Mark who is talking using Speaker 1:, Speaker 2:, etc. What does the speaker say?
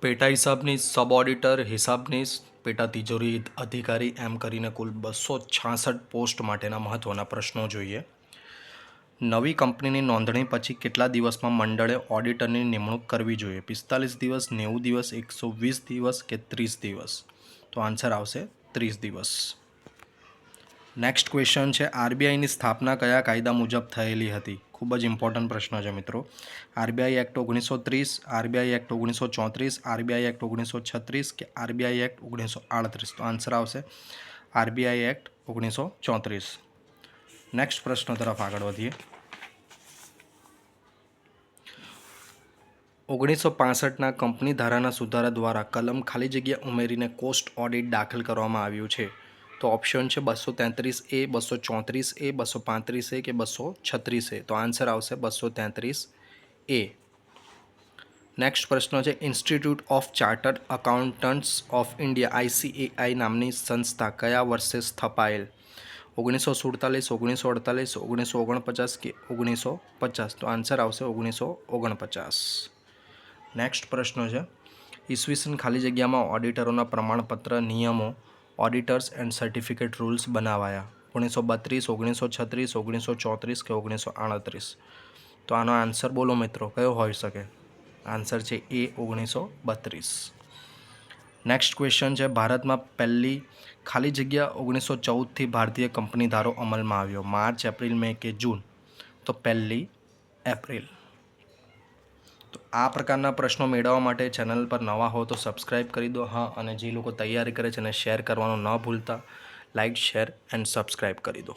Speaker 1: પેટા હિસાબની, sub auditor, હિસાબનીશ, પેટા તિજોરી અધિકારી એમ કરીને કુલ 266 પોસ્ટ માટેના મહત્ત્વના પ્રશ્નો જોઈએ. નવી કંપનીની નોંધણી પછી કેટલા દિવસમાં મંડળે ઓડિટરની નિમણૂક કરવી જોઈએ? 45 દિવસ, 90 દિવસ, 120 દિવસ કે 30 દિવસ? તો આન્સર આવશે 30 દિવસ. નેક્સ્ટ ક્વેશ્ચન છે, આરબીઆઈની સ્થાપના કયા કાયદા મુજબ થયેલી હતી? ખૂબ જ ઇમ્પોર્ટન્ટ પ્રશ્ન છે મિત્રો. RBI act 1930, RBI act 1934, RBI act 1936 કે આરબીઆઈ એક્ટ 1938? તો આન્સર આવશે આરબીઆઈ એક્ટ 1934. નેક્સ્ટ પ્રશ્ન તરફ આગળ વધીએ. 1965ના કંપની ધારાના સુધારા દ્વારા કલમ ખાલી જગ્યા ઉમેરીને કોસ્ટ ઓડિટ દાખલ કરવામાં આવ્યું છે. તો ઓપ્શન છે 233A, 234A, 235A કે 236A? તો આન્સર આવશે 233A. નેક્સ્ટ પ્રશ્ન છે, institute of chartered accountants of India ICAI નામની સંસ્થા કયા વર્ષે સ્થપાયેલ? 1947, 1948, 1949 કે 1950? તો આન્સર આવશે 1949. નેક્સ્ટ પ્રશ્ન છે, ઈસવીસન ખાલી જગ્યામાં ઓડિટરોના પ્રમાણપત્ર નિયમો ઓડિટર્સ એન્ડ સર્ટિફિકેટ રૂલ્સ બનાવાયા? 1932, 1936, 1934 કે 1938? તો આનો આન્સર બોલો મિત્રો, કયો હોઈ શકે? આન્સર છે એ 1932. નેક્સ્ટ ક્વેશ્ચન છે, ભારતમાં પહેલી ખાલી જગ્યા 1914થી ભારતીય કંપની ધારો અમલમાં આવ્યો? માર્ચ, એપ્રિલ, મે કે જૂન? તો 1 એપ્રિલ. તો આ પ્રકારના પ્રશ્નો મેળવવા માટે ચેનલ પર નવા હો તો સબસ્ક્રાઈબ કરી દો. હા, અને જે લોકો તૈયારી કરે છે એને શેર કરવાનું ન ભૂલતા. લાઇક, શેર એન્ડ સબસ્ક્રાઈબ કરી દો.